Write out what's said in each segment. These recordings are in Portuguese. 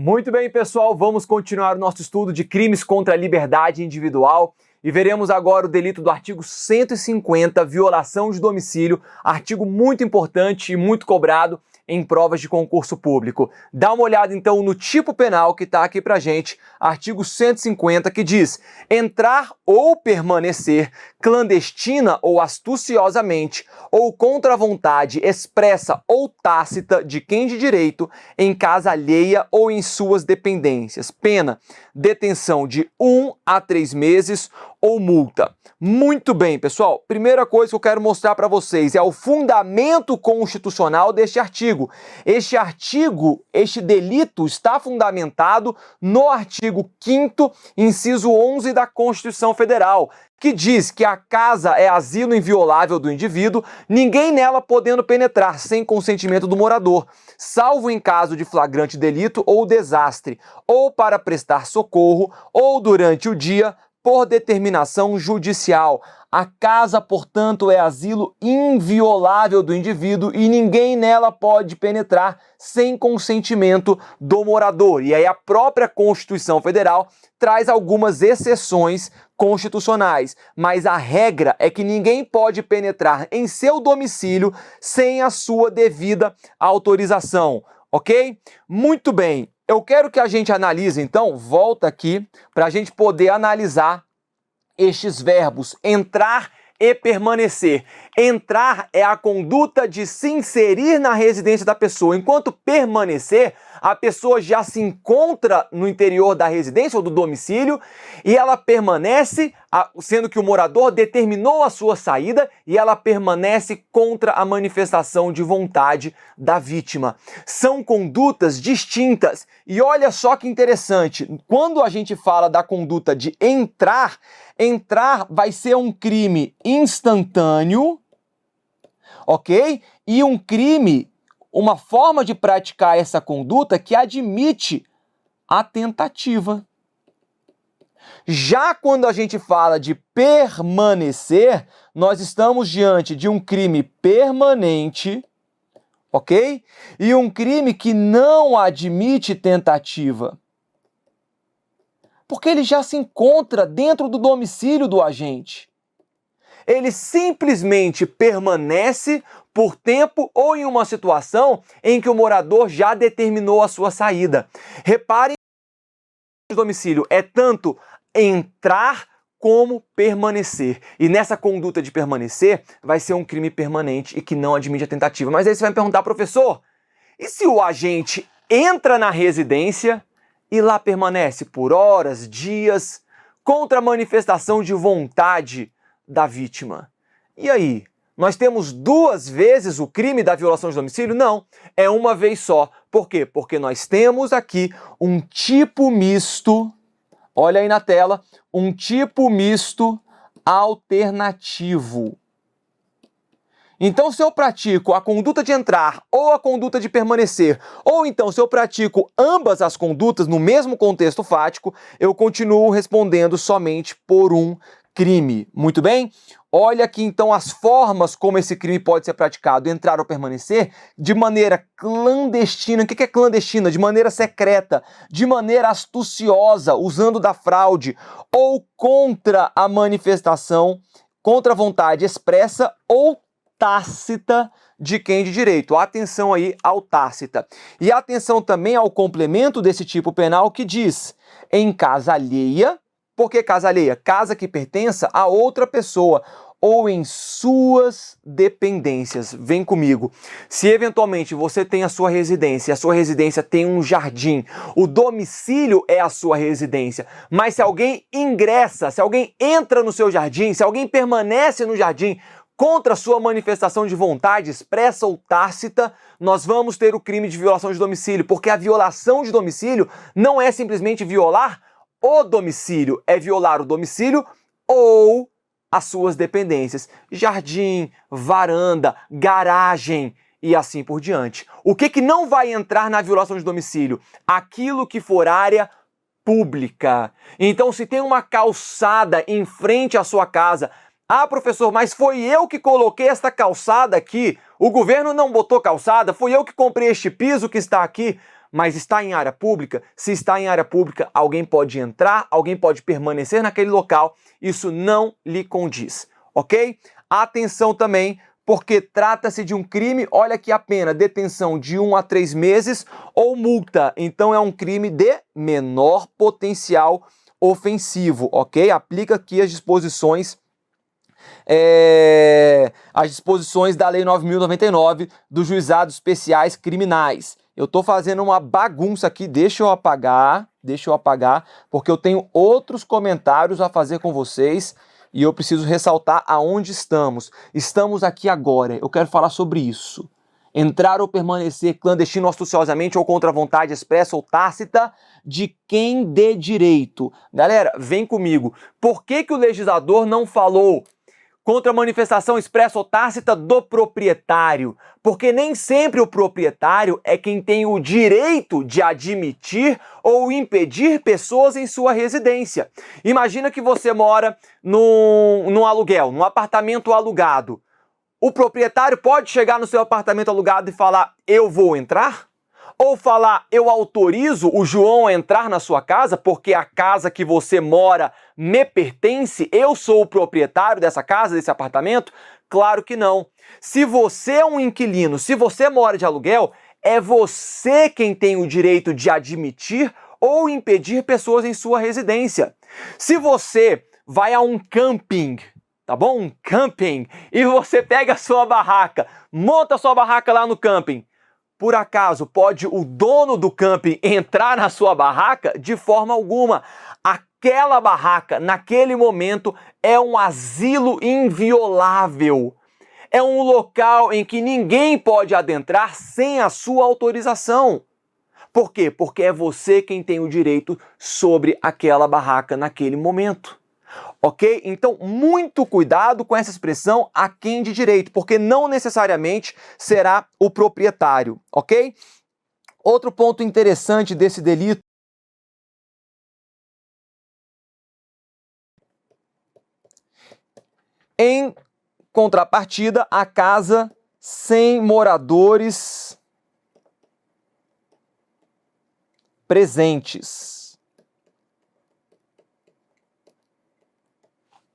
Muito bem, pessoal, vamos continuar o nosso estudo de crimes contra a liberdade individual e veremos agora o delito do artigo 150, violação de domicílio, artigo muito importante e muito cobrado em provas de concurso público. Dá uma olhada então no tipo penal que está aqui pra gente, artigo 150, que diz: entrar ou permanecer clandestina ou astuciosamente ou contra a vontade expressa ou tácita de quem de direito em casa alheia ou em suas dependências. Pena: detenção de 1 a 3 meses ou multa. Muito bem, pessoal. Primeira coisa que eu quero mostrar para vocês é o fundamento constitucional deste artigo. Este delito está fundamentado no artigo 5º, inciso 11 da Constituição Federal, que diz que a casa é asilo inviolável do indivíduo, ninguém nela podendo penetrar sem consentimento do morador, salvo em caso de flagrante delito ou desastre, ou para prestar socorro, ou durante o dia, por determinação judicial. A casa, portanto, é asilo inviolável do indivíduo e ninguém nela pode penetrar sem consentimento do morador. E aí a própria Constituição Federal traz algumas exceções constitucionais, mas a regra é que ninguém pode penetrar em seu domicílio sem a sua devida autorização, ok? Muito bem. Eu quero que a gente analise, então, volta aqui, para a gente poder analisar estes verbos, entrar e permanecer. Entrar é a conduta de se inserir na residência da pessoa, enquanto permanecer, a pessoa já se encontra no interior da residência ou do domicílio e ela permanece, sendo que o morador determinou a sua saída e ela permanece contra a manifestação de vontade da vítima. São condutas distintas e olha só que interessante, quando a gente fala da conduta de entrar vai ser um crime instantâneo, ok? E um crime, uma forma de praticar essa conduta que admite a tentativa. Já quando a gente fala de permanecer, nós estamos diante de um crime permanente, ok? E um crime que não admite tentativa. Porque ele já se encontra dentro do domicílio do agente. Ele simplesmente permanece por tempo ou em uma situação em que o morador já determinou a sua saída. Reparem que o domicílio é tanto entrar como permanecer. E nessa conduta de permanecer vai ser um crime permanente e que não admite a tentativa. Mas aí você vai me perguntar, professor, e se o agente entra na residência e lá permanece por horas, dias, contra a manifestação de vontade da vítima? E aí? Nós temos 2 vezes o crime da violação de domicílio? Não, é uma vez só. Por quê? Porque nós temos aqui um tipo misto, olha aí na tela, um tipo misto alternativo. Então, se eu pratico a conduta de entrar ou a conduta de permanecer, ou então se eu pratico ambas as condutas no mesmo contexto fático, eu continuo respondendo somente por um crime. Muito bem? Olha aqui então as formas como esse crime pode ser praticado, entrar ou permanecer, de maneira clandestina. O que é clandestina? De maneira secreta, de maneira astuciosa, usando da fraude, ou contra a manifestação, contra a vontade expressa ou tácita de quem de direito. Atenção aí ao tácita. E atenção também ao complemento desse tipo penal que diz: em casa alheia. Por que casa alheia? Casa que pertença a outra pessoa ou em suas dependências. Vem comigo. Se eventualmente você tem a sua residência tem um jardim, o domicílio é a sua residência, mas se alguém ingressa, se alguém entra no seu jardim, se alguém permanece no jardim contra a sua manifestação de vontade expressa ou tácita, nós vamos ter o crime de violação de domicílio, porque a violação de domicílio não é simplesmente violar o domicílio, é violar o domicílio ou as suas dependências, jardim, varanda, garagem e assim por diante. O que não vai entrar na violação de domicílio? Aquilo que for área pública. Então, se tem uma calçada em frente à sua casa, ah, professor, mas foi eu que coloquei esta calçada aqui, o governo não botou calçada, foi eu que comprei este piso que está aqui. mas está em área pública? Se está em área pública, alguém pode entrar, alguém pode permanecer naquele local, isso não lhe condiz, ok? Atenção também, porque trata-se de um crime, olha aqui a pena, detenção de 1 a 3 meses ou multa, então é um crime de menor potencial ofensivo, ok? Aplica aqui as disposições da Lei 9.099 dos Juizados Especiais Criminais. Eu tô fazendo uma bagunça aqui, deixa eu apagar, porque eu tenho outros comentários a fazer com vocês e eu preciso ressaltar aonde estamos. Estamos aqui agora, eu quero falar sobre isso. Entrar ou permanecer clandestino, oficiosamente ou contra a vontade expressa ou tácita de quem dê direito. Galera, vem comigo. Por que o legislador não falou contra a manifestação expressa ou tácita do proprietário? Porque nem sempre o proprietário é quem tem o direito de admitir ou impedir pessoas em sua residência. Imagina que você mora num aluguel, num apartamento alugado. O proprietário pode chegar no seu apartamento alugado e falar, eu vou entrar? Ou falar, eu autorizo o João a entrar na sua casa porque a casa que você mora me pertence? Eu sou o proprietário dessa casa, desse apartamento? Claro que não. Se você é um inquilino, se você mora de aluguel, é você quem tem o direito de admitir ou impedir pessoas em sua residência. Se você vai a um camping, tá bom? Um camping, e você pega a sua barraca, monta a sua barraca lá no camping, por acaso pode o dono do camping entrar na sua barraca? De forma alguma. Aquela barraca, naquele momento, é um asilo inviolável. É um local em que ninguém pode adentrar sem a sua autorização. Por quê? Porque é você quem tem o direito sobre aquela barraca naquele momento. Ok? Então, muito cuidado com essa expressão a quem de direito, porque não necessariamente será o proprietário, ok? Outro ponto interessante desse delito em contrapartida, a casa sem moradores presentes.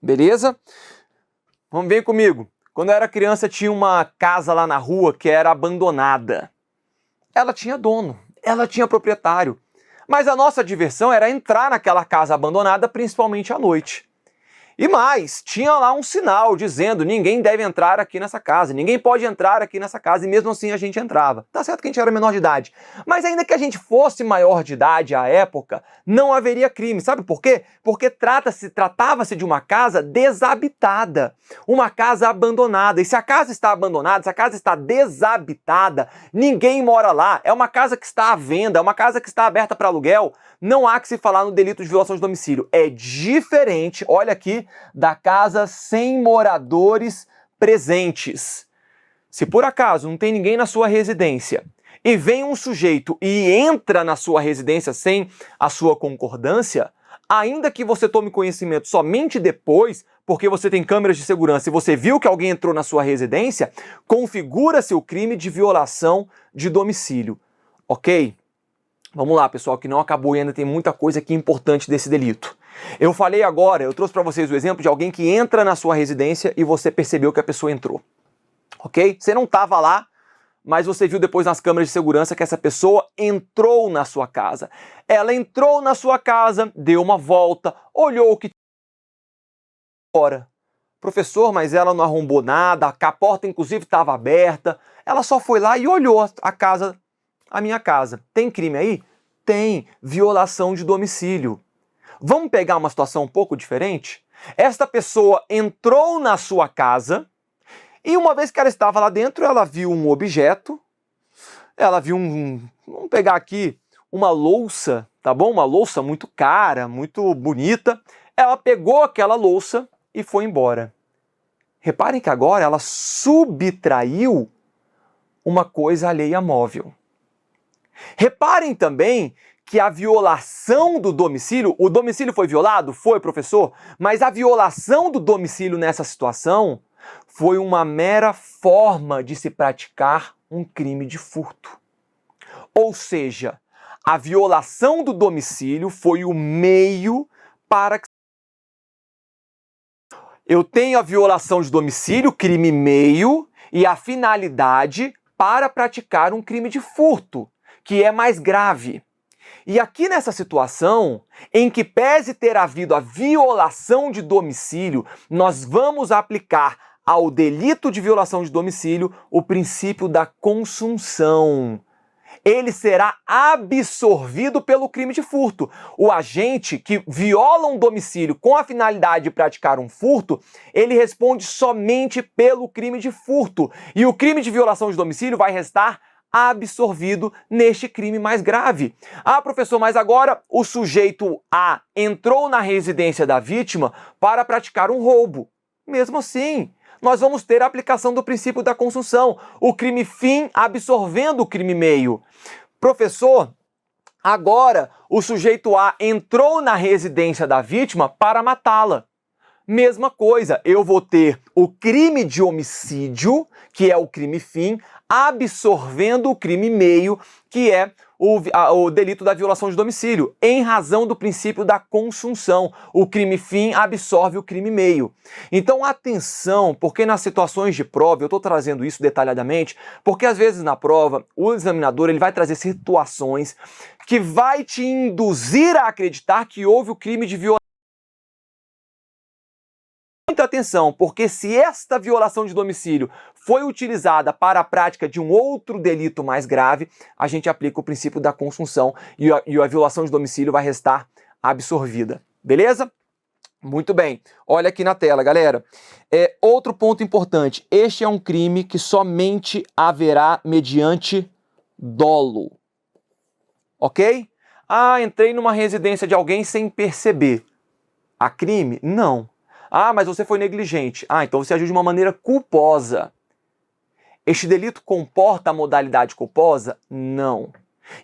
Beleza? Vamos ver comigo. Quando eu era criança, tinha uma casa lá na rua que era abandonada. Ela tinha dono, ela tinha proprietário. Mas a nossa diversão era entrar naquela casa abandonada, principalmente à noite. E mais, tinha lá um sinal dizendo, ninguém deve entrar aqui nessa casa, ninguém pode entrar aqui nessa casa, e mesmo assim a gente entrava. Tá certo que a gente era menor de idade, mas ainda que a gente fosse maior de idade à época, não haveria crime. Sabe por quê? Porque tratava-se de uma casa desabitada, uma casa abandonada. E se a casa está abandonada, se a casa está desabitada, ninguém mora lá, é uma casa que está à venda, é uma casa que está aberta para aluguel, não há que se falar no delito de violação de domicílio. É diferente, olha aqui, da casa sem moradores presentes. Se por acaso não tem ninguém na sua residência e vem um sujeito e entra na sua residência sem a sua concordância, ainda que você tome conhecimento somente depois, porque você tem câmeras de segurança e você viu que alguém entrou na sua residência, configura-se o crime de violação de domicílio, ok? Vamos lá, pessoal, que não acabou e ainda tem muita coisa aqui importante desse delito. Eu falei agora, eu trouxe para vocês o exemplo de alguém que entra na sua residência e você percebeu que a pessoa entrou. Ok? Você não estava lá, mas você viu depois nas câmeras de segurança que essa pessoa entrou na sua casa. Ela entrou na sua casa, deu uma volta, olhou o que fora. Professor, mas ela não arrombou nada, a porta inclusive estava aberta. Ela só foi lá e olhou a minha casa. Tem crime aí? Tem. Violação de domicílio. Vamos pegar uma situação um pouco diferente? Esta pessoa entrou na sua casa e uma vez que ela estava lá dentro, ela viu um objeto, ela viu vamos pegar aqui, uma louça, tá bom? Uma louça muito cara, muito bonita. Ela pegou aquela louça e foi embora. Reparem que agora ela subtraiu uma coisa alheia móvel. Reparem também que a violação do domicílio, o domicílio foi violado? Foi, professor, mas a violação do domicílio nessa situação foi uma mera forma de se praticar um crime de furto. Ou seja, A violação do domicílio foi o meio para que eu tenho a violação de domicílio, crime meio, e a finalidade para praticar um crime de furto, que é mais grave. E aqui nessa situação, em que pese ter havido a violação de domicílio, nós vamos aplicar ao delito de violação de domicílio o princípio da consunção. Ele será absorvido pelo crime de furto. O agente que viola um domicílio com a finalidade de praticar um furto, ele responde somente pelo crime de furto. E o crime de violação de domicílio vai restar absorvido neste crime mais grave. Ah, professor, mas agora o sujeito A entrou na residência da vítima para praticar um roubo. Mesmo assim, nós vamos ter a aplicação do princípio da consunção, o crime fim absorvendo o crime meio. Professor, agora o sujeito A entrou na residência da vítima para matá-la. Mesma coisa, eu vou ter o crime de homicídio, que é o crime fim, absorvendo o crime meio, que é o delito da violação de domicílio, em razão do princípio da consunção. O crime fim absorve o crime meio. Então, atenção, porque nas situações de prova, eu estou trazendo isso detalhadamente, porque às vezes na prova, o examinador ele vai trazer situações que vai te induzir a acreditar que houve o crime de violação. Muita atenção, porque se esta violação de domicílio foi utilizada para a prática de um outro delito mais grave, a gente aplica o princípio da consunção e a violação de domicílio vai restar absorvida. Beleza? Muito bem. Olha aqui na tela, galera. Outro ponto importante. Este é um crime que somente haverá mediante dolo. Ok? Ah, entrei numa residência de alguém sem perceber. Há crime? Não. Ah, mas você foi negligente. Ah, então você agiu de uma maneira culposa. Este delito comporta a modalidade culposa? Não.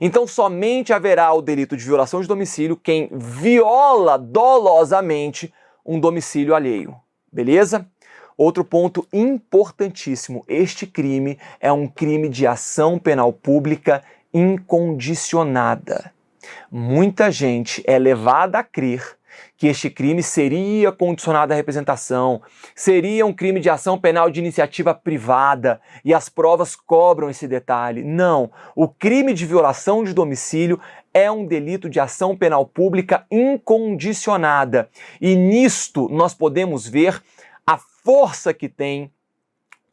Então somente haverá o delito de violação de domicílio quem viola dolosamente um domicílio alheio. Beleza? Outro ponto importantíssimo. Este crime é um crime de ação penal pública incondicionada. Muita gente é levada a crer que este crime seria condicionado à representação, seria um crime de ação penal de iniciativa privada, e as provas cobram esse detalhe. Não, o crime de violação de domicílio é um delito de ação penal pública incondicionada, e nisto nós podemos ver a força que tem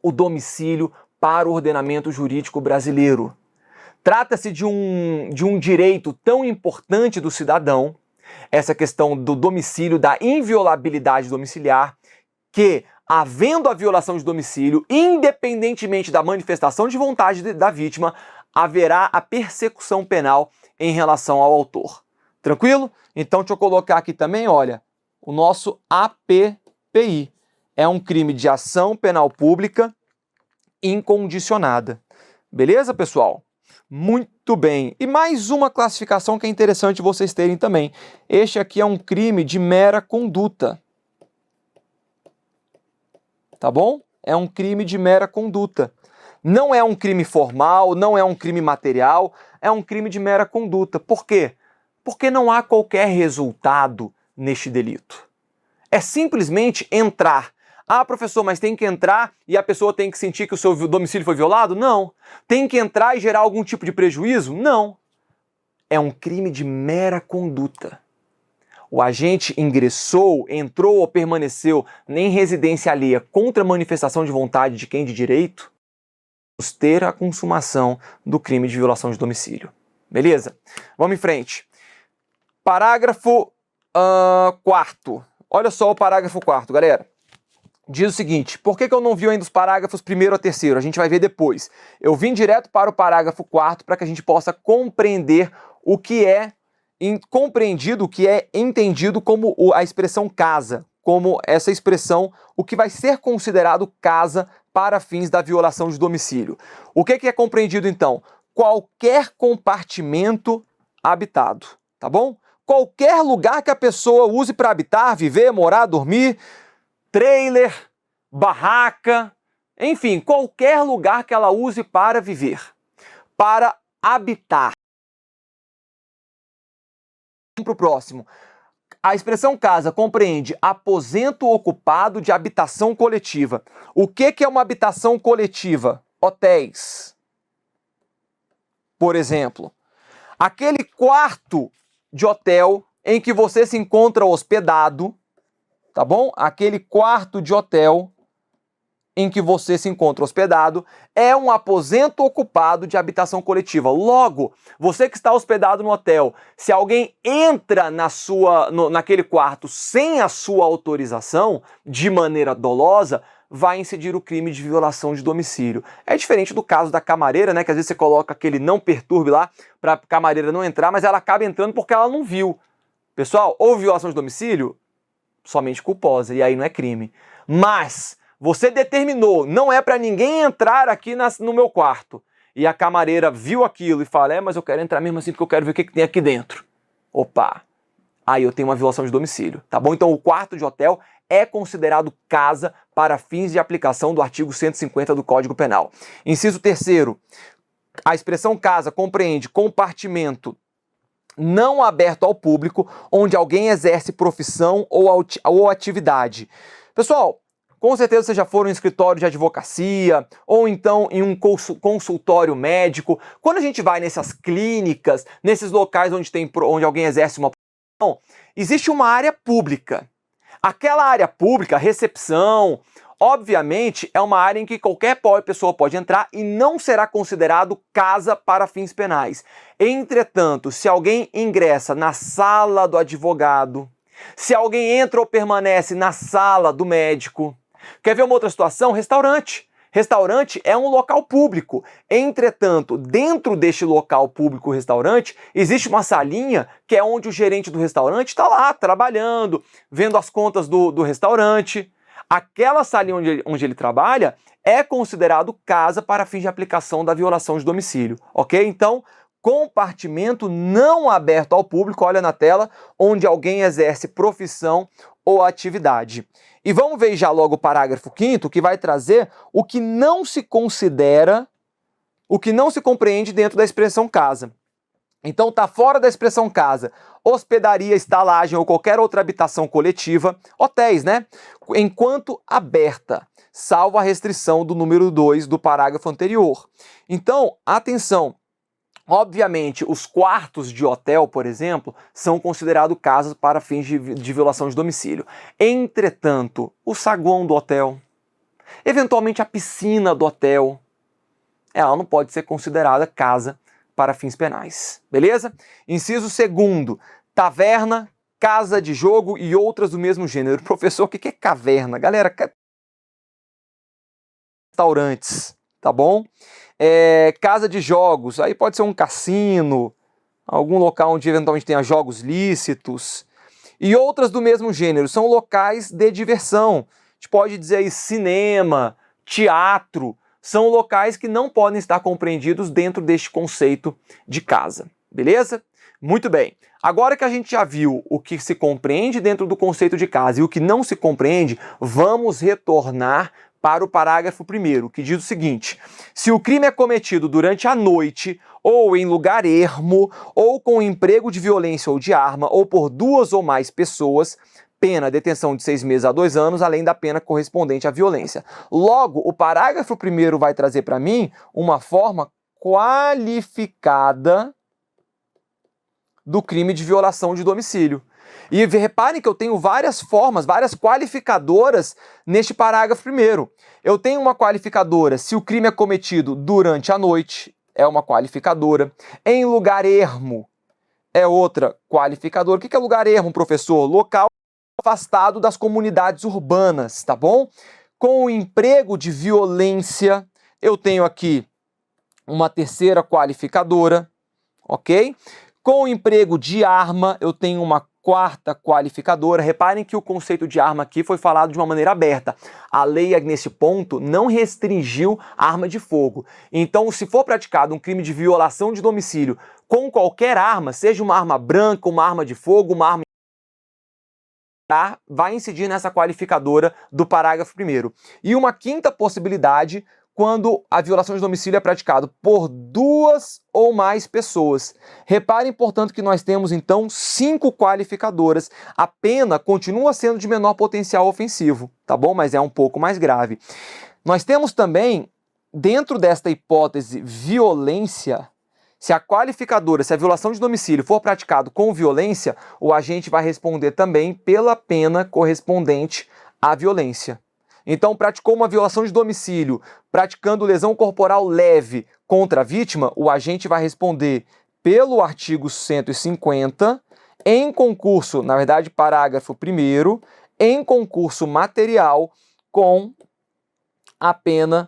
o domicílio para o ordenamento jurídico brasileiro. Trata-se de um direito tão importante do cidadão, essa questão do domicílio, da inviolabilidade domiciliar, que, havendo a violação de domicílio, independentemente da manifestação de vontade da vítima, haverá a persecução penal em relação ao autor. Tranquilo? Então, deixa eu colocar aqui também, olha, o nosso APPI. É um crime de ação penal pública incondicionada. Beleza, pessoal? Muito bem. E mais uma classificação que é interessante vocês terem também. Este aqui é um crime de mera conduta. Tá bom? É um crime de mera conduta. Não é um crime formal, não é um crime material, é um crime de mera conduta. Por quê? Porque não há qualquer resultado neste delito. É simplesmente entrar. Ah, professor, mas tem que entrar e a pessoa tem que sentir que o seu domicílio foi violado? Não. Tem que entrar e gerar algum tipo de prejuízo? Não. É um crime de mera conduta. O agente ingressou, entrou ou permaneceu em residência alheia contra a manifestação de vontade de quem de direito, vamos ter a consumação do crime de violação de domicílio. Beleza? Vamos em frente. Parágrafo 4º. Olha só o parágrafo 4º, galera. Diz o seguinte, por que eu não vi ainda os parágrafos 1º a 3º? A gente vai ver depois. Eu vim direto para o parágrafo 4º para que a gente possa compreender o que é compreendido, o que é entendido como a expressão casa, como essa expressão, o que vai ser considerado casa para fins da violação de domicílio. O que é compreendido então? Qualquer compartimento habitado, tá bom? Qualquer lugar que a pessoa use para habitar, viver, morar, dormir, trailer, barraca, enfim, qualquer lugar que ela use para viver, para habitar. para o próximo. A expressão casa compreende aposento ocupado de habitação coletiva. O que é uma habitação coletiva? Hotéis, por exemplo. Aquele quarto de hotel em que você se encontra hospedado, tá bom? Aquele quarto de hotel em que você se encontra hospedado é um aposento ocupado de habitação coletiva. Logo, você que está hospedado no hotel, se alguém entra naquele quarto sem a sua autorização, de maneira dolosa, vai incidir o crime de violação de domicílio. É diferente do caso da camareira, né, que às vezes você coloca aquele não perturbe lá para a camareira não entrar, mas ela acaba entrando porque ela não viu. Pessoal, houve violação de domicílio? Somente culposa, e aí não é crime. Mas você determinou, não é para ninguém entrar aqui no meu quarto. E a camareira viu aquilo e fala, mas eu quero entrar mesmo assim porque eu quero ver o que tem aqui dentro. Opa, aí eu tenho uma violação de domicílio, tá bom? Então o quarto de hotel é considerado casa para fins de aplicação do artigo 150 do Código Penal. Inciso 3º, a expressão casa compreende compartimento não aberto ao público, onde alguém exerce profissão ou atividade. Pessoal, com certeza vocês já foram em escritório de advocacia, ou então em um consultório médico. Quando a gente vai nessas clínicas, nesses locais onde alguém exerce uma profissão, existe uma área pública. Aquela área pública, recepção, obviamente é uma área em que qualquer pessoa pode entrar e não será considerado casa para fins penais. Entretanto, se alguém ingressa na sala do advogado, se alguém entra ou permanece na sala do médico, quer ver uma outra situação? Restaurante. Restaurante é um local público. Entretanto, dentro deste local público restaurante, existe uma salinha que é onde o gerente do restaurante está lá trabalhando, vendo as contas do restaurante. Aquela salinha onde ele trabalha é considerado casa para fins de aplicação da violação de domicílio, ok? Então, compartimento não aberto ao público, olha na tela, onde alguém exerce profissão ou atividade. E vamos ver já logo o parágrafo 5º, que vai trazer o que não se considera, o que não se compreende dentro da expressão casa. Então está fora da expressão casa, hospedaria, estalagem ou qualquer outra habitação coletiva, hotéis, né? Enquanto aberta, salvo a restrição do número 2 do parágrafo anterior. Então, atenção, obviamente os quartos de hotel, por exemplo, são considerados casas para fins de violação de domicílio. Entretanto, o saguão do hotel, eventualmente a piscina do hotel, ela não pode ser considerada casa para fins penais, beleza? Inciso 2º, taverna, casa de jogo e outras do mesmo gênero. Professor, o que é caverna? Galera, restaurantes, tá bom? Casa de jogos, aí pode ser um cassino, algum local onde eventualmente tenha jogos lícitos. E outras do mesmo gênero, são locais de diversão. A gente pode dizer aí cinema, teatro, são locais que não podem estar compreendidos dentro deste conceito de casa, beleza? Muito bem. Agora que a gente já viu o que se compreende dentro do conceito de casa e o que não se compreende, vamos retornar para o parágrafo 1º, que diz o seguinte: se o crime é cometido durante a noite, ou em lugar ermo, ou com emprego de violência ou de arma, ou por 2 ou mais pessoas, pena detenção de 6 meses a 2 anos, além da pena correspondente à violência. Logo, o parágrafo 1º vai trazer para mim uma forma qualificada do crime de violação de domicílio. E reparem que eu tenho várias formas, várias qualificadoras neste parágrafo 1º. Eu tenho uma qualificadora se o crime é cometido durante a noite, é uma qualificadora. Em lugar ermo, é outra qualificadora. O que é lugar ermo, professor? Local afastado das comunidades urbanas, tá bom? Com o emprego de violência, eu tenho aqui uma 3ª qualificadora, ok? Com o emprego de arma, eu tenho uma 4ª qualificadora. Reparem que o conceito de arma aqui foi falado de uma maneira aberta. A lei, nesse ponto, não restringiu a arma de fogo. Então, se for praticado um crime de violação de domicílio com qualquer arma, seja uma arma branca, uma arma de fogo, uma arma, vai incidir nessa qualificadora do parágrafo 1º. E uma 5ª possibilidade, quando a violação de domicílio é praticada por 2 ou mais pessoas. Reparem, portanto, que nós temos, então, 5 qualificadoras. A pena continua sendo de menor potencial ofensivo, tá bom? Mas é um pouco mais grave. Nós temos também, dentro desta hipótese, violência. Se a qualificadora, se a violação de domicílio for praticado com violência, o agente vai responder também pela pena correspondente à violência. Então, praticou uma violação de domicílio, praticando lesão corporal leve contra a vítima, o agente vai responder pelo artigo 150, em concurso, na verdade, parágrafo 1º, em concurso material com a pena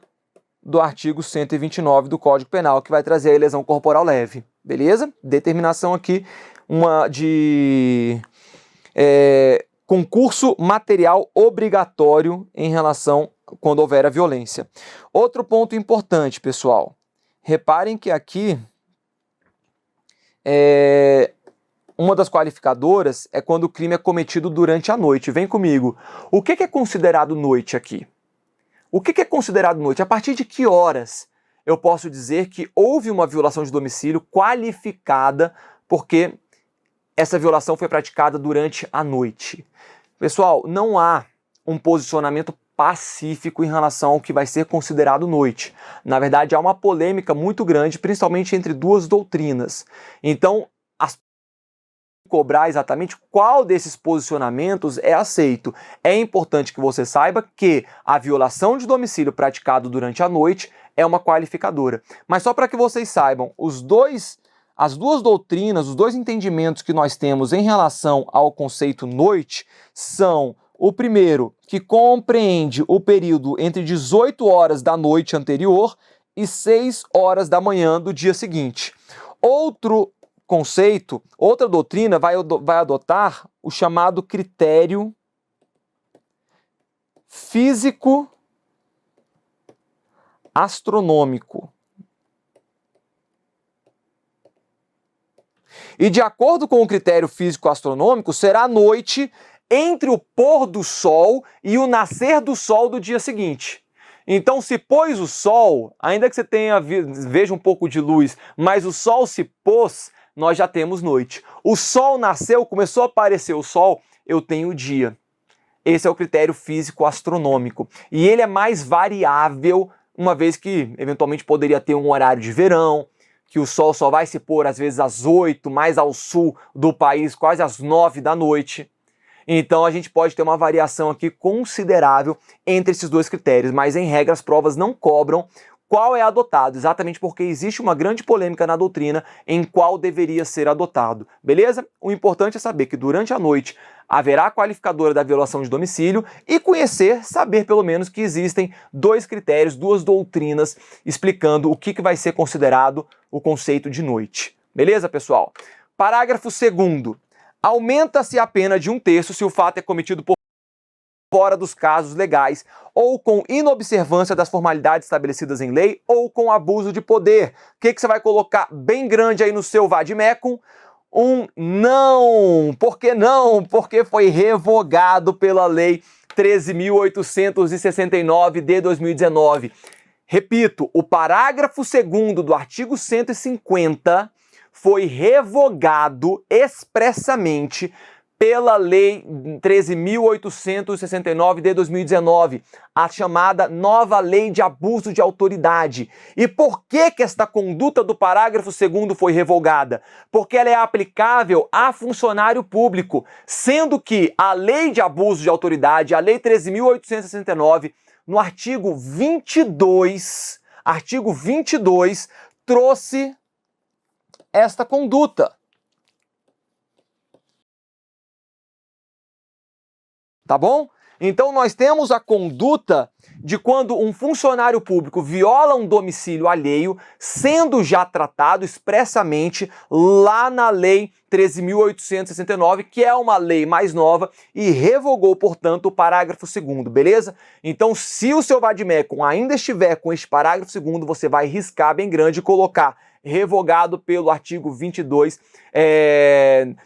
do artigo 129 do Código Penal, que vai trazer a lesão corporal leve, beleza? Determinação aqui, uma de concurso material obrigatório em relação quando houver a violência. Outro ponto importante, pessoal, reparem que aqui uma das qualificadoras é quando o crime é cometido durante a noite. Vem comigo. O que é considerado noite aqui? O que é considerado noite? A partir de que horas eu posso dizer que houve uma violação de domicílio qualificada porque essa violação foi praticada durante a noite? Pessoal, não há um posicionamento pacífico em relação ao que vai ser considerado noite. Na verdade, há uma polêmica muito grande, principalmente entre duas doutrinas. Então, cobrar exatamente qual desses posicionamentos é aceito. É importante que você saiba que a violação de domicílio praticado durante a noite é uma qualificadora. Mas só para que vocês saibam, as duas doutrinas, os dois entendimentos que nós temos em relação ao conceito noite são o primeiro, que compreende o período entre 18 horas da noite anterior e 6 horas da manhã do dia seguinte. Outro conceito, outra doutrina vai adotar o chamado critério físico astronômico. E de acordo com o critério físico astronômico, será a noite entre o pôr do sol e o nascer do sol do dia seguinte. Então, se pôs o sol, ainda que você veja um pouco de luz, mas o sol se pôs, nós já temos noite. O sol nasceu, começou a aparecer o sol, eu tenho dia. Esse é o critério físico astronômico. E ele é mais variável, uma vez que eventualmente poderia ter um horário de verão, que o sol só vai se pôr às vezes às 8, mais ao sul do país, quase às 9 da noite. Então a gente pode ter uma variação aqui considerável entre esses dois critérios, mas em regra as provas não cobram qual é adotado, exatamente porque existe uma grande polêmica na doutrina em qual deveria ser adotado, beleza? O importante é saber que durante a noite haverá a qualificadora da violação de domicílio e conhecer, saber pelo menos que existem dois critérios, duas doutrinas explicando o que vai ser considerado o conceito de noite. Beleza, pessoal? Parágrafo 2º. Aumenta-se a pena de 1/3 se o fato é cometido por fora dos casos legais, ou com inobservância das formalidades estabelecidas em lei, ou com abuso de poder. O que você vai colocar bem grande aí no seu vademecum? Um não. Por que não? Porque foi revogado pela Lei 13.869 de 2019. Repito, o parágrafo 2º do artigo 150 foi revogado expressamente pela Lei 13.869 de 2019, a chamada nova Lei de Abuso de Autoridade. E por que esta conduta do parágrafo 2º foi revogada? Porque ela é aplicável a funcionário público, sendo que a Lei de Abuso de Autoridade, a Lei 13.869, no artigo 22, trouxe esta conduta. Tá bom? Então nós temos a conduta de quando um funcionário público viola um domicílio alheio, sendo já tratado expressamente lá na Lei 13.869, que é uma lei mais nova e revogou, portanto, o parágrafo 2º, beleza? Então, se o seu vade-mecum ainda estiver com este parágrafo 2º, você vai riscar bem grande e colocar revogado pelo artigo 22.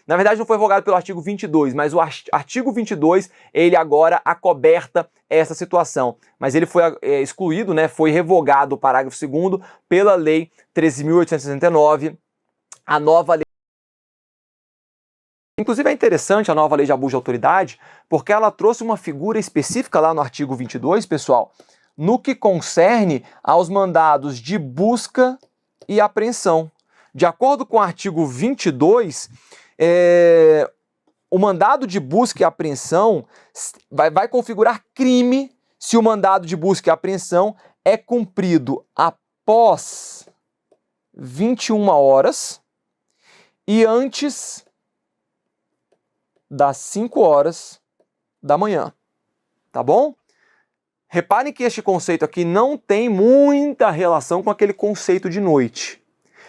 Na verdade, não foi revogado pelo artigo 22, mas o artigo 22, ele agora acoberta essa situação. Mas ele foi excluído, né? Foi revogado o parágrafo 2º pela lei 13.869, a nova lei. Inclusive é interessante a nova lei de abuso de autoridade, porque ela trouxe uma figura específica lá no artigo 22, pessoal, no que concerne aos mandados de busca e apreensão. De acordo com o artigo 22, o mandado de busca e apreensão vai configurar crime se o mandado de busca e apreensão é cumprido após 21 horas e antes das 5 horas da manhã, tá bom? Reparem que este conceito aqui não tem muita relação com aquele conceito de noite.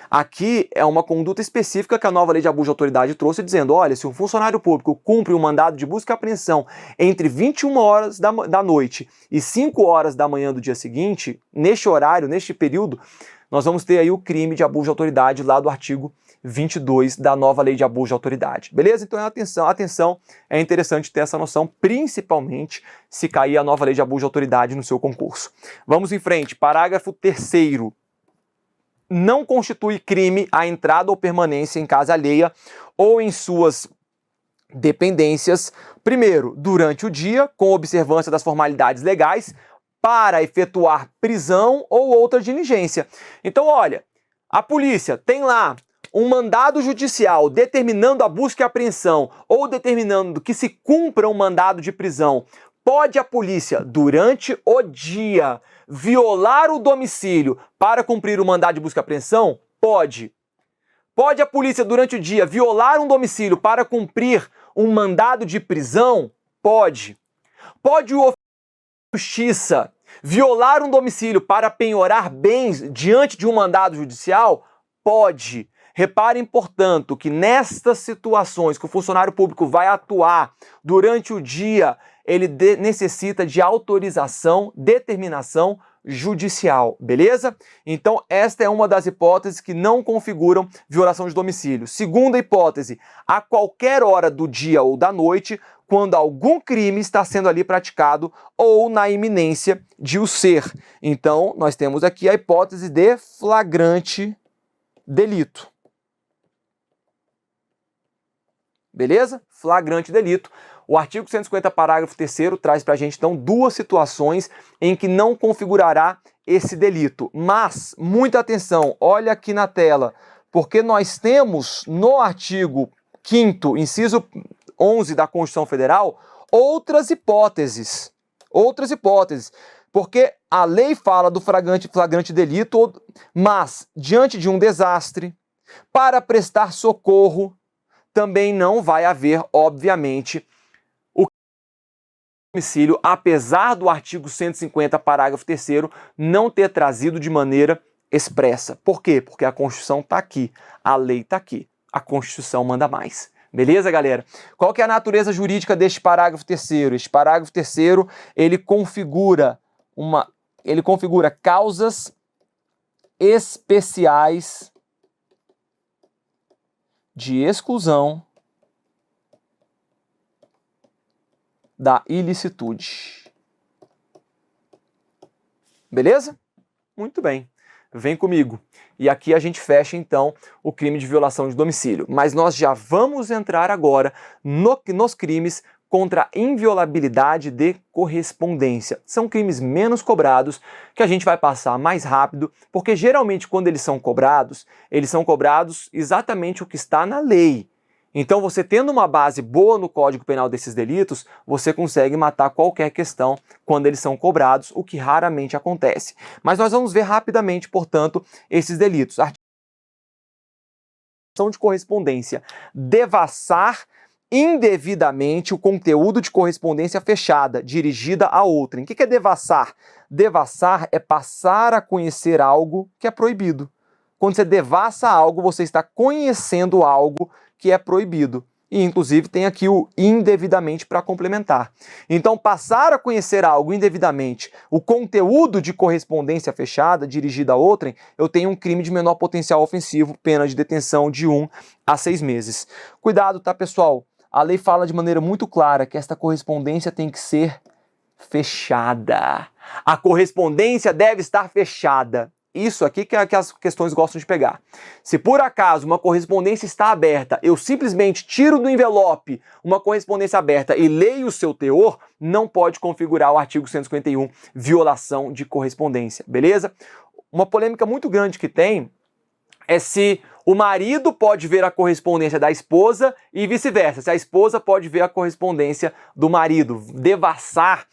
Aqui é uma conduta específica que a nova lei de abuso de autoridade trouxe, dizendo, olha, se um funcionário público cumpre um mandado de busca e apreensão entre 21 horas da noite e 5 horas da manhã do dia seguinte, neste horário, neste período, nós vamos ter aí o crime de abuso de autoridade lá do artigo 22 da nova lei de abuso de autoridade. Beleza? Então atenção, é interessante ter essa noção, principalmente se cair a nova lei de abuso de autoridade no seu concurso. Vamos em frente, parágrafo 3º. Não constitui crime a entrada ou permanência em casa alheia ou em suas dependências, primeiro, durante o dia, com observância das formalidades legais, para efetuar prisão ou outra diligência. Então, olha, a polícia tem lá um mandado judicial determinando a busca e apreensão ou determinando que se cumpra um mandado de prisão. Pode a polícia, durante o dia, violar o domicílio para cumprir o mandado de busca e apreensão? Pode. Pode a polícia, durante o dia, violar um domicílio para cumprir um mandado de prisão? Pode. Pode o oficial de justiça violar um domicílio para penhorar bens diante de um mandado judicial? Pode. Reparem, portanto, que nestas situações que o funcionário público vai atuar durante o dia, ele necessita de autorização, determinação judicial, beleza? Então, esta é uma das hipóteses que não configuram violação de domicílio. Segunda hipótese, a qualquer hora do dia ou da noite, quando algum crime está sendo ali praticado ou na iminência de o ser. Então, nós temos aqui a hipótese de flagrante delito. Beleza? Flagrante delito. O artigo 150, parágrafo 3º, traz para a gente, então, duas situações em que não configurará esse delito. Mas, muita atenção, olha aqui na tela, porque nós temos no artigo 5º, inciso 11 da Constituição Federal, outras hipóteses. Porque a lei fala do flagrante delito, mas, diante de um desastre, para prestar socorro, também não vai haver, obviamente, o domicílio, apesar do artigo 150, parágrafo 3º, não ter trazido de maneira expressa. Por quê? Porque a Constituição está aqui, a lei está aqui, a Constituição manda mais. Beleza, galera? Qual que é a natureza jurídica deste parágrafo 3º? Este parágrafo 3º, ele configura causas especiais de exclusão da ilicitude. Beleza? Muito bem. Vem comigo. E aqui a gente fecha, então, o crime de violação de domicílio. Mas nós já vamos entrar agora nos crimes contra a inviolabilidade de correspondência. São crimes menos cobrados, que a gente vai passar mais rápido, porque geralmente quando eles são cobrados exatamente o que está na lei. Então, você tendo uma base boa no Código Penal desses delitos, você consegue matar qualquer questão quando eles são cobrados, o que raramente acontece. Mas nós vamos ver rapidamente, portanto, esses delitos. Artigo de correspondência. Devassar indevidamente o conteúdo de correspondência fechada, dirigida a outrem. O que é devassar? Devassar é passar a conhecer algo que é proibido. quando você devassa algo, você está conhecendo algo que é proibido. E, inclusive, tem aqui o indevidamente para complementar. Então, passar a conhecer algo indevidamente, o conteúdo de correspondência fechada dirigida a outrem, eu tenho um crime de menor potencial ofensivo, pena de detenção de 1 a 6 meses. Cuidado, tá, pessoal? A lei fala de maneira muito clara que esta correspondência tem que ser fechada. A correspondência deve estar fechada. Isso aqui que as questões gostam de pegar. Se por acaso uma correspondência está aberta, eu simplesmente tiro do envelope uma correspondência aberta e leio o seu teor, não pode configurar o artigo 151, violação de correspondência, beleza? Uma polêmica muito grande que tem é se o marido pode ver a correspondência da esposa e vice-versa, se a esposa pode ver a correspondência do marido, devassar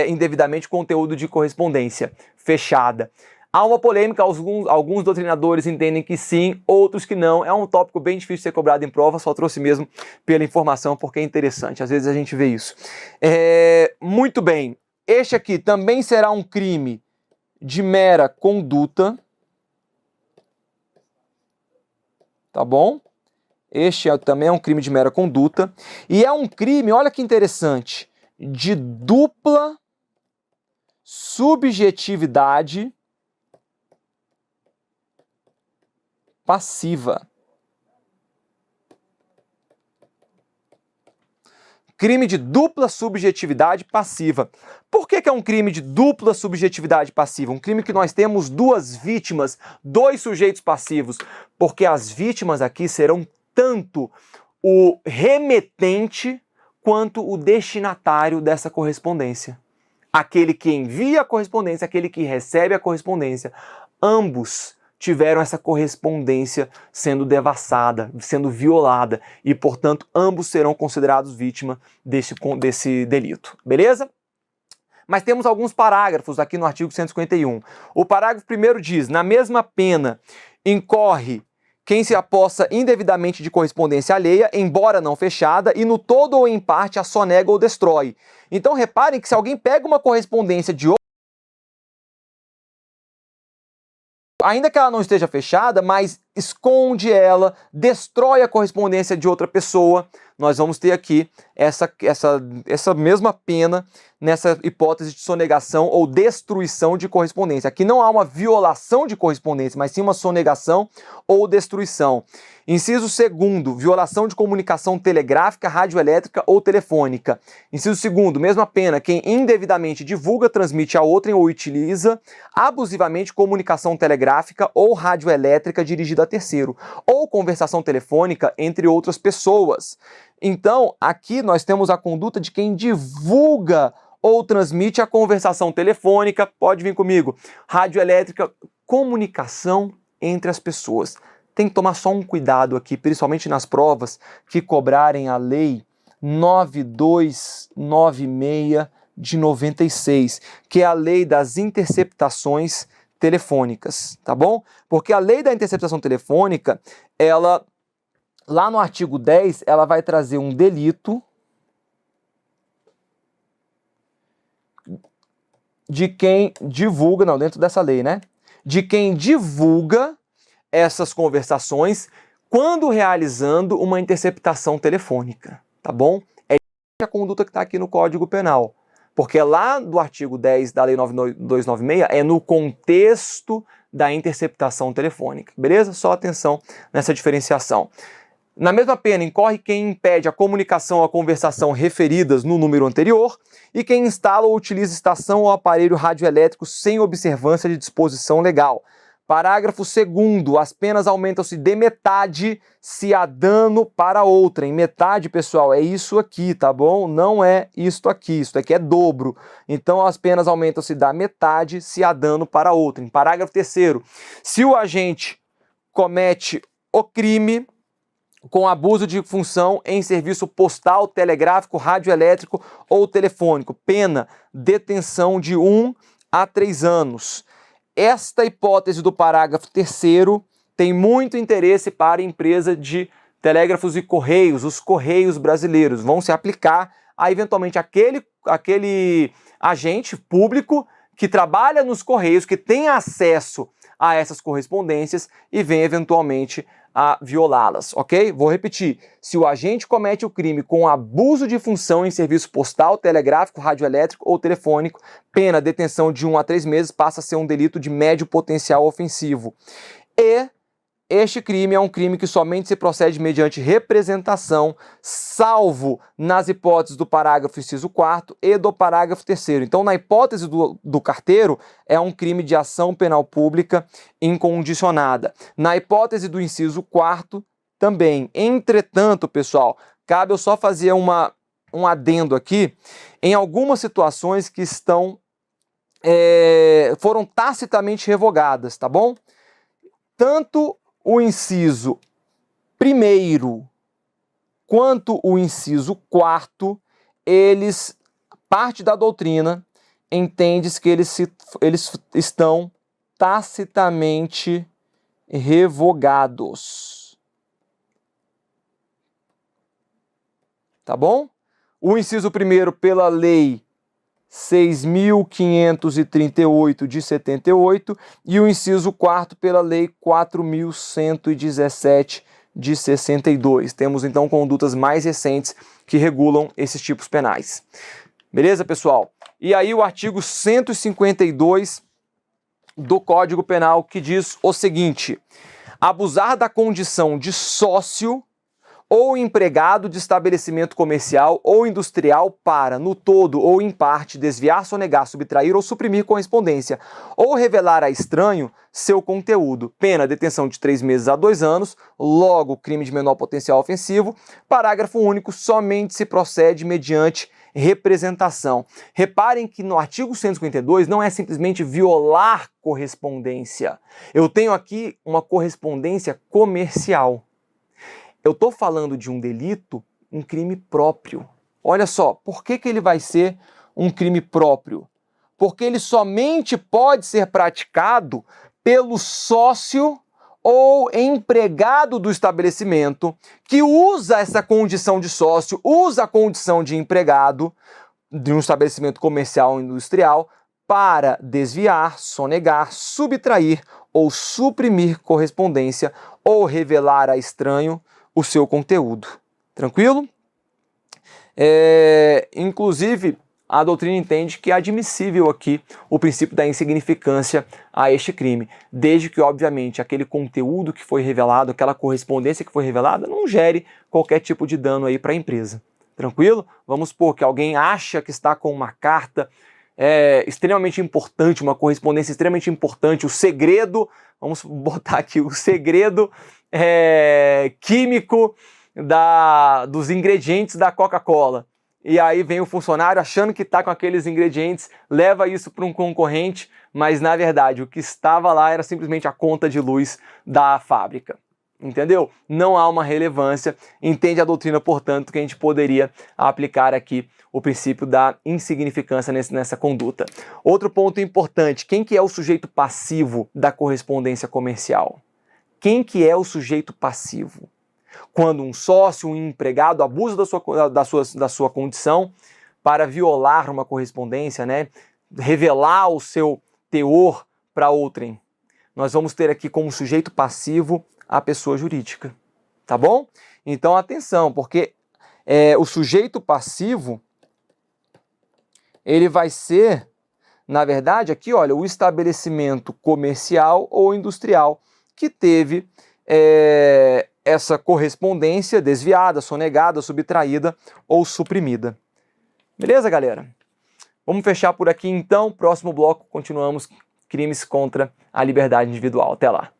indevidamente conteúdo de correspondência fechada. Há uma polêmica, alguns doutrinadores entendem que sim, outros que não. É um tópico bem difícil de ser cobrado em prova, só trouxe mesmo pela informação porque é interessante, às vezes a gente vê isso. Muito bem, este aqui também será um crime de mera conduta, tá bom? Este também é um crime de mera conduta e é um crime, olha que interessante, de dupla subjetividade passiva. Crime de dupla subjetividade passiva. Por que é um crime de dupla subjetividade passiva? Um crime que nós temos duas vítimas, dois sujeitos passivos. Porque as vítimas aqui serão tanto o remetente quanto o destinatário dessa correspondência. Aquele que envia a correspondência, aquele que recebe a correspondência. Ambos tiveram essa correspondência sendo devassada, sendo violada, e, portanto, ambos serão considerados vítima desse delito, beleza? Mas temos alguns parágrafos aqui no artigo 151. O parágrafo 1º diz, na mesma pena incorre quem se apossa indevidamente de correspondência alheia, embora não fechada, e no todo ou em parte a sonega ou destrói. Então, reparem que se alguém pega uma correspondência de ainda que ela não esteja fechada, mas esconde ela, destrói a correspondência de outra pessoa, nós vamos ter aqui essa mesma pena nessa hipótese de sonegação ou destruição de correspondência. Aqui não há uma violação de correspondência, mas sim uma sonegação ou destruição. Inciso 2º, violação de comunicação telegráfica, radioelétrica ou telefônica. Inciso 2º, mesma pena, quem indevidamente divulga, transmite a outrem ou utiliza abusivamente comunicação telegráfica ou radioelétrica dirigida a terceiro, ou conversação telefônica entre outras pessoas. Então, aqui nós temos a conduta de quem divulga ou transmite a conversação telefônica, pode vir comigo, radioelétrica, comunicação entre as pessoas. Tem que tomar só um cuidado aqui, principalmente nas provas que cobrarem a lei 9296 de 96, que é a lei das interceptações telefônicas, tá bom? Porque a lei da interceptação telefônica, ela, lá no artigo 10, ela vai trazer um delito de quem divulga, não, dentro dessa lei, né? De quem divulga essas conversações quando realizando uma interceptação telefônica, tá bom? É a conduta que está aqui no Código Penal, porque lá do artigo 10 da Lei 9296 é no contexto da interceptação telefônica, beleza? Só atenção nessa diferenciação. Na mesma pena, incorre quem impede a comunicação ou a conversação referidas no número anterior e quem instala ou utiliza estação ou aparelho radioelétrico sem observância de disposição legal. Parágrafo 2º, as penas aumentam-se de metade se há dano para outrem. Metade, pessoal, é isso aqui, tá bom? Não é isto aqui é dobro. Então as penas aumentam-se da metade se há dano para outrem. Parágrafo 3º, se o agente comete o crime com abuso de função em serviço postal, telegráfico, radioelétrico ou telefônico, pena detenção de 1 a 3 anos. Esta hipótese do parágrafo 3º tem muito interesse para a empresa de telégrafos e correios, os correios brasileiros. Vão se aplicar a, eventualmente, aquele agente público que trabalha nos correios, que tem acesso a essas correspondências e vem eventualmente a violá-las, ok? Vou repetir, se o agente comete o crime com abuso de função em serviço postal, telegráfico, radioelétrico ou telefônico, pena detenção de 1 a 3 meses, passa a ser um delito de médio potencial ofensivo. E este crime é um crime que somente se procede mediante representação, salvo nas hipóteses do parágrafo inciso 4º e do parágrafo 3º. Então, na hipótese do carteiro, é um crime de ação penal pública incondicionada. Na hipótese do inciso 4º, também. Entretanto, pessoal, cabe eu só fazer um adendo aqui, em algumas situações que foram tacitamente revogadas, tá bom? Tanto o inciso 1º quanto o inciso 4º, parte da doutrina entende que eles estão tacitamente revogados. Tá bom? O inciso 1º pela lei 6.538 de 78 e o inciso 4º pela lei 4.117 de 62. Temos então condutas mais recentes que regulam esses tipos penais. Beleza, pessoal? E aí o artigo 152 do Código Penal que diz o seguinte: abusar da condição de sócio ou empregado de estabelecimento comercial ou industrial para, no todo ou em parte, desviar, sonegar, subtrair ou suprimir correspondência, ou revelar a estranho seu conteúdo. Pena, detenção de 3 meses a 2 anos, logo, crime de menor potencial ofensivo. Parágrafo único, somente se procede mediante representação. Reparem que no artigo 152 não é simplesmente violar correspondência. Eu tenho aqui uma correspondência comercial. Eu estou falando de um delito, um crime próprio. Olha só, por que ele vai ser um crime próprio? Porque ele somente pode ser praticado pelo sócio ou empregado do estabelecimento que usa essa condição de sócio, usa a condição de empregado de um estabelecimento comercial ou industrial para desviar, sonegar, subtrair ou suprimir correspondência ou revelar a estranho o seu conteúdo. Tranquilo? Inclusive, a doutrina entende que é admissível aqui o princípio da insignificância a este crime, desde que, obviamente, aquele conteúdo que foi revelado, aquela correspondência que foi revelada, não gere qualquer tipo de dano aí para a empresa. Tranquilo? Vamos supor que alguém acha que está com uma carta extremamente importante, uma correspondência extremamente importante, o segredo, vamos botar aqui, o segredo químico dos ingredientes da Coca-Cola. E aí vem o funcionário achando que está com aqueles ingredientes, leva isso para um concorrente, mas na verdade o que estava lá era simplesmente a conta de luz da fábrica. Entendeu? Não há uma relevância. Entende a doutrina, portanto, que a gente poderia aplicar aqui o princípio da insignificância nessa conduta. Outro ponto importante, quem que é o sujeito passivo da correspondência comercial? Quem que é o sujeito passivo? Quando um sócio, um empregado abusa da sua condição para violar uma correspondência, né? Revelar o seu teor para outrem. Nós vamos ter aqui como sujeito passivo a pessoa jurídica, tá bom? Então atenção, porque o sujeito passivo, ele vai ser, na verdade, aqui, olha, o estabelecimento comercial ou industrial que teve essa correspondência desviada, sonegada, subtraída ou suprimida. Beleza, galera? Vamos fechar por aqui então. Próximo bloco, continuamos crimes contra a liberdade individual. Até lá.